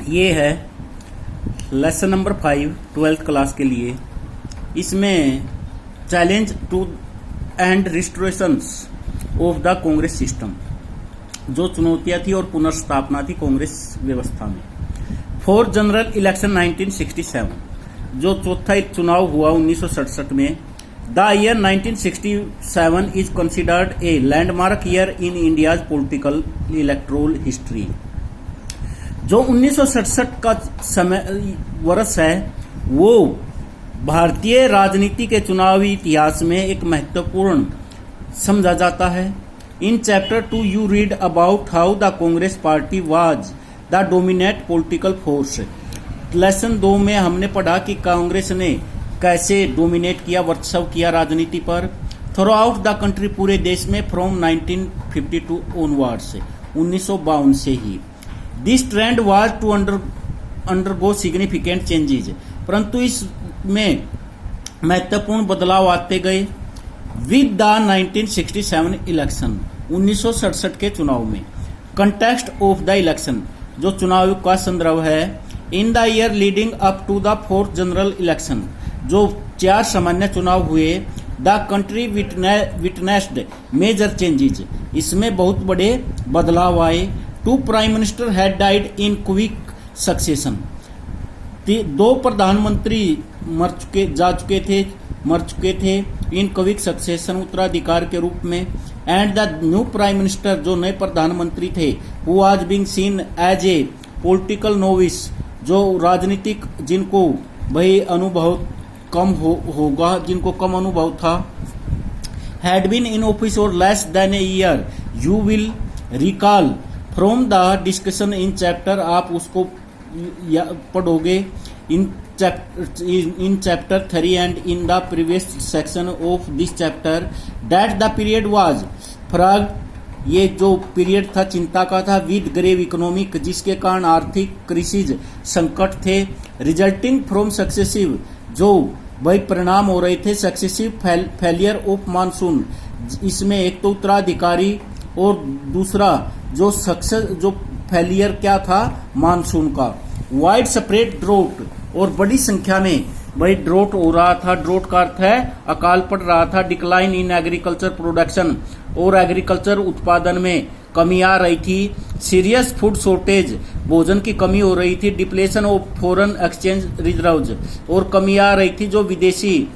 ये है lesson number 5 twelfth class के लिए। इसमें challenge to and restorations of the Congress system, जो चुनौतियां थी और पुनर्स्थापना थी कांग्रेस व्यवस्था में। फोर्थ जनरल इलेक्शन 1967, जो चौथा चुनाव हुआ 1967 में। The year 1967 is considered a landmark year in India's political electoral history. जो 1967 का समय वर्ष है वो भारतीय राजनीति के चुनावी इतिहास में एक महत्वपूर्ण समझा जाता है। In chapter 2 you read about how the Congress party was the dominate political force. Lesson 2 में हमने पढ़ा कि कांग्रेस ने कैसे डोमिनेट किया, वर्चस्व किया राजनीति पर थ्रू आउट द कंट्री, पूरे देश में फ्रॉम 1952 ऑनवर्ड्स, 1952 से ही। This trend was to undergo significant changes, परंतु इसमें महत्वपूर्ण बदलाव आते गए विद द 1967 इलेक्शन, 1967 के चुनाव में। कंटेक्स्ट ऑफ द इलेक्शन, जो चुनाव का संदर्भ है। In the year leading up to the fourth general election, जो 4 सामान्य चुनाव हुए। The country witnessed major changes, इसमें बहुत बड़े बदलाव आए। 2 prime minister had died in quick succession, 2 प्रधानमंत्री मर चुके थे इन क्विक सक्सेशन, उत्तराधिकार के रूप में। And the new prime minister, जो नए प्रधानमंत्री थे, who was being seen as a political novice, जो राजनीतिक जिनको भाई अनुभव कम होगा, जिनको कम अनुभव था। हैड बीन इन ऑफिस और less than a year, you will recall from the discussion in chapter, आप उसको पढ़ोगे in chapter 3 and in the previous section of this chapter, that the period was frog, ये जो period था चिंता का था। विद ग्रेव इकोनॉमिक, जिसके कारण आर्थिक क्राइसिस, संकट थे। रिजल्टिंग फ्रॉम सक्सेसिव, जो वही परिणाम हो रहे थे सक्सेसिव फेलियर ऑफ मानसून, इसमें एक तो उत्तराधिकारी और दूसरा जो फेलियर क्या था मानसून का। वाइड स्प्रेड ड्रोट, और बड़ी संख्या में भाई ड्रोट हो रहा था। ड्रोट का अर्थ है अकाल पड़ रहा था। डिक्लाइन इन एग्रीकल्चर प्रोडक्शन, और एग्रीकल्चर उत्पादन में कमी आ रही थी। सीरियस फूड शॉर्टेज, भोजन की कमी हो रही थी। Depletion of foreign exchange reserves, और कमी आ रही थी जो विदेशी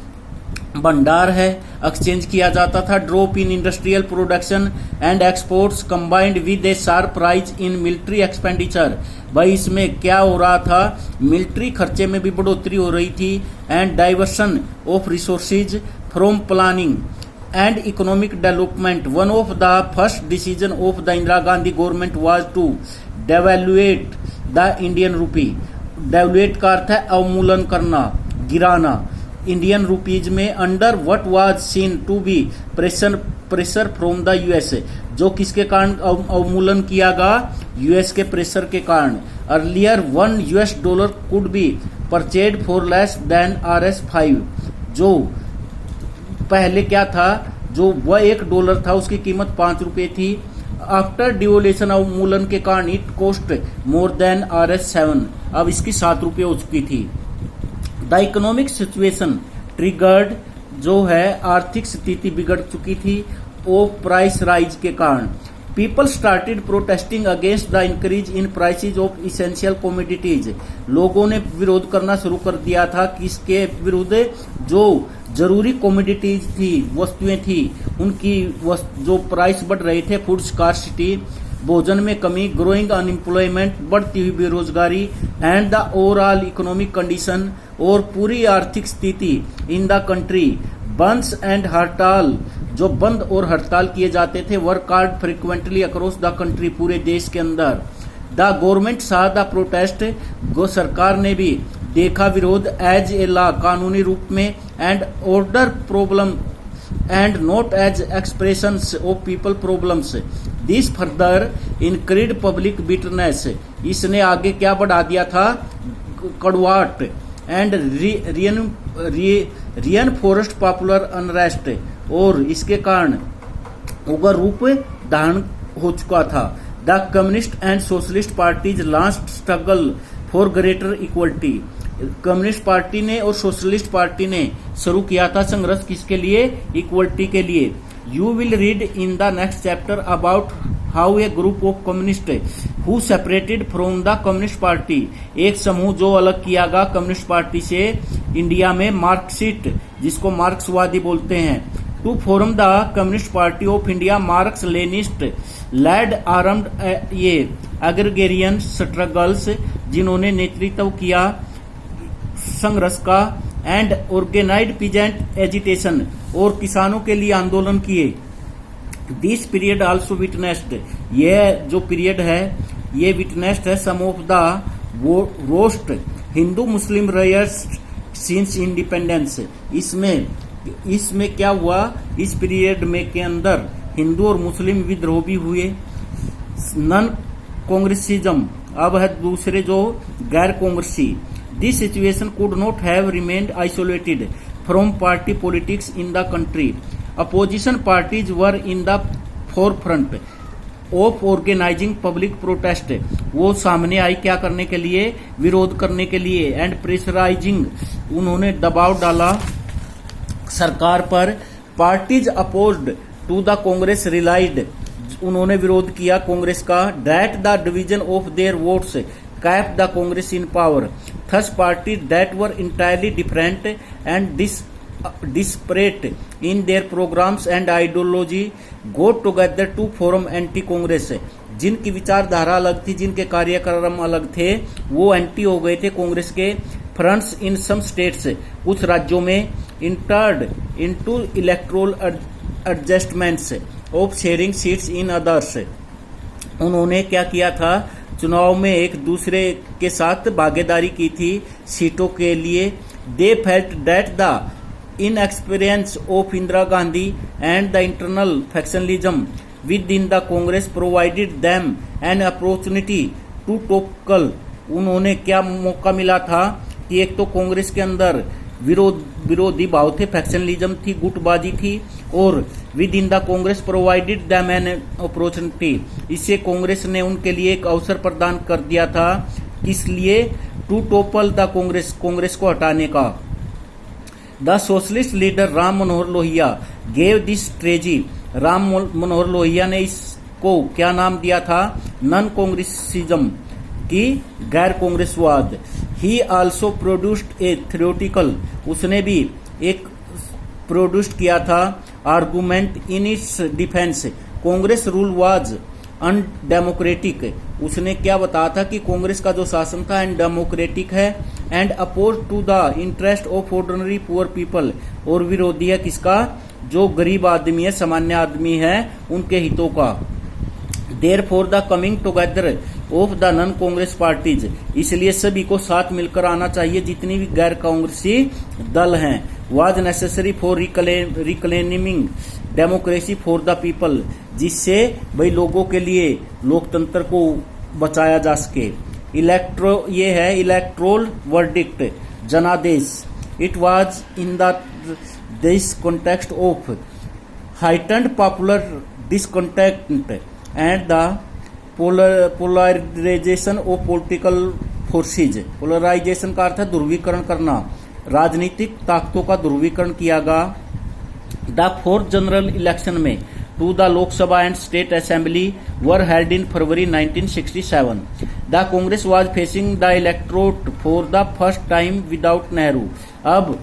भंडार है एक्सचेंज किया जाता था। Drop in industrial production and exports combined with A sharp rise in military expenditure, भाई इसमें क्या हो रहा था, मिलिट्री खर्चे में भी बढ़ोतरी हो रही थी। And diversion of resources from planning and economic development, one of the first decision of the Indira Gandhi government was to devaluate the Indian rupee. Devaluate का अर्थ है अवमूलन करना, गिराना। इंडियन रूपीज में under what was seen to be pressure from the US, जो किसके कारण अवमूलन किया गया, यूएस के प्रेशर के कारण। Earlier $1 could be purchased for less than RS5, जो पहले क्या था, जो वह $1 था उसकी कीमत ₹5 थी। आफ्टर डिवोल्यूशन अवमूलन के कारण it cost more than RS7, अब इसकी ₹7 हो चुकी थी। द इकोनॉमिक सिचुएशन ट्रिगर्ड, जो है आर्थिक स्थिति बिगड़ चुकी थी ऑफ प्राइस राइज के कारण। People started protesting against the increase in prices of essential commodities, लोगों ने विरोध करना शुरू कर दिया था किसके विरुद्ध, जो जरूरी कमोडिटीज थी, वस्तुएं थी, उनकी जो प्राइस बढ़ रहे थे। फूड स्कार्सिटी, भोजन में कमी। ग्रोइंग अनएम्प्लॉयमेंट, बढ़ती हुई बेरोजगारी। And the overall economic condition, और पूरी आर्थिक स्थिति इन द कंट्री। बंद्स एंड हड़ताल, जो बंद और हड़ताल किए जाते थे। Work card frequently across the country, पूरे देश के अंदर। द गवर्नमेंट सा द प्रोटेस्ट, सरकार ने भी देखा विरोध एज ए लॉ, कानूनी रूप में। And order problem and not as expressions of people problems. This further increased public bitterness, इसने आगे क्या बढ़ा दिया था, कड़वाहट। एंड रियनफोर्स्ड पॉपुलर अनरेस्ट, और इसके कारण उग्र रूप धारण हो चुका था। The communist and socialist parties last struggle for greater equality. Communist party ने और सोशलिस्ट पार्टी ने शुरू किया था संघर्ष किसके लिए? इक्वलिटी के लिए। You will read in the next chapter about how a group of communist who separated from the communist party, एक समूह जो अलग किया गया कम्युनिस्ट पार्टी से इंडिया में, मार्क्सिस्ट जिसको मार्क्सवादी बोलते हैं, to form the communist party of India, Marx Leninist led armed ये एग्रीगेरियन स्ट्रगल्स, जिन्होंने नेतृत्व किया संघर्ष का, एंड ऑर्गेनाइज्ड पीजेंट एजिटेशन, और किसानों के लिए आंदोलन किए। दिस पीरियड आल्सो विटनेस्ड, यह जो पीरियड है ये विटनेस्ड है some of the worst Hindu Muslim riots since independence. इसमें क्या हुआ? इस पीरियड में के अंदर हिंदू और मुस्लिम विद्रोह भी हुए। नॉन कांग्रेसिज्म, अब है दूसरे जो गैर कांग्रेसी। This situation could not have remained isolated from party politics in the country. Opposition parties were in the forefront of organising public protest, वो सामने आई क्या करने के लिए? विरोध करने के लिए। एंड प्रेशराइजिंग, उन्होंने दबाव डाला सरकार पर। Parties opposed to the Congress realised, उन्होंने विरोध किया कांग्रेस का। That the division of their votes kept the Congress in power. Thus parties that were entirely different and disparate in their programs and ideology got together to form anti-Congress. जिनकी विचारधारा अलग थी, जिनके कार्यक्रम अलग थे, वो एंटी हो गए थे कांग्रेस के। फ्रंट्स इन सम स्टेट्स, कुछ राज्यों में, entered into electoral adjustments of sharing seats in others, उन्होंने क्या किया था? चुनाव में एक दूसरे के साथ भागीदारी की थी सीटों के लिए। They felt that the inexperience of Indira Gandhi and the internal factionalism within the Congress provided them an opportunity to topple, उन्होंने क्या मौका मिला था कि एक तो कांग्रेस के अंदर विरोधी भाव थे, फैक्शनलिज्म थी, गुटबाजी थी, और with in the Congress provided them an opportunity, इससे कांग्रेस ने उनके लिए एक अवसर प्रदान कर दिया था। किस लिए? To topple the Congress, Congress को हटाने का। The socialist leader Ram Manohar Lohia gave this strategy, Ram Manohar Lohia ने इसको क्या नाम दिया था? नॉन कांग्रेसिज्म, की गैर कांग्रेसवाद। He also produced a theoretical, उसने भी एक प्रोड्यूस किया था argument in its defence, Congress rule was undemocratic, उसने क्या बताया था कि कांग्रेस का जो शासन था अनडेमोक्रेटिक है, and oppose to the interest of ordinary poor people, और विरोधी है किसका? जो गरीब आदमी है, सामान्य आदमी है, उनके हितों का। Therefore the coming together of the non Congress parties, इसलिए सभी को साथ मिलकर आना चाहिए जितनी भी गैर कांग्रेसी दल हैं। Was necessary for reclaiming democracy for the people, जिससे भाई लोगों के लिए लोकतंत्र को बचाया जा सके। ये है इलेक्ट्रोल वर्डिक्ट, जनादेश। It was in this context of heightened popular discontent and the polarisation of political forces, polarisation का अर्थ है ध्रुवीकरण करना, राजनीतिक ताकतों का ध्रुवीकरण किया गया। द फोर्थ जनरल इलेक्शन में to the Lok Sabha and state assembly were held in February 1967। The Congress was facing the electorate for the first time without Nehru. अब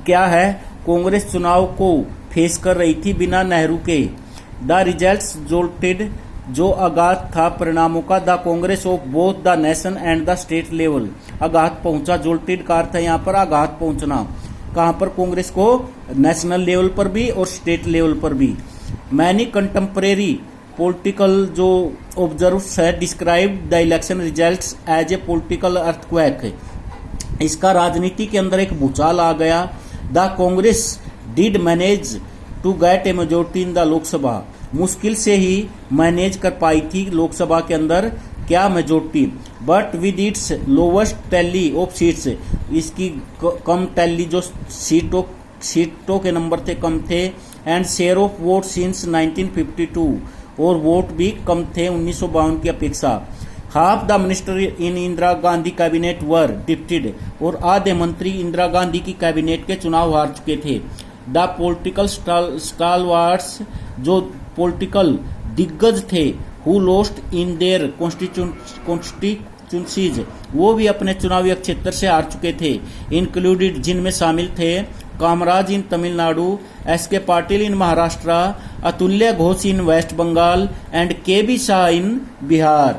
क्या है? कांग्रेस चुनाव को फेस कर रही थी बिना नेहरू के। द रिजल्ट्स जोल्टेड, जो आघात था परिणामों का, the Congress of both the nation and the state level, आघात पहुंचा। जोल्टेड का अर्थ है यहाँ पर आघात पहुंचना। कहां पर? कांग्रेस को नेशनल लेवल पर भी और स्टेट लेवल पर भी। मैनी कंटेम्परेरी पॉलिटिकल जो ऑब्जर्वर्स है describe the election results as a political earthquake, इसका राजनीति के अंदर एक भूचाल आ गया। The Congress did manage to get a majority in the Lok Sabha, मुश्किल से ही मैनेज कर पाई थी लोकसभा के अंदर क्या? Majority. But with its lowest tally of seats, इसकी कम टैली जो सीटों के नंबर थे कम थे, and share of vote since 1952, और वोट भी कम थे 1952 की अपेक्षा। Half the minister in Indira Gandhi cabinet were defeated और आधे मंत्री इंदिरा गांधी की कैबिनेट के चुनाव हार चुके थे। द पॉलिटिकल स्टालवार्ड्स, जो पॉलिटिकल दिग्गज थे, who lost in their constituencies, वो भी अपने चुनावी क्षेत्र से हार चुके थे। इंक्लूडेड, जिनमें शामिल थे Kamaraj in Tamil Nadu, S K. Patil in Maharashtra, Atulya Ghosh in West Bengal and K B. Shah in Bihar.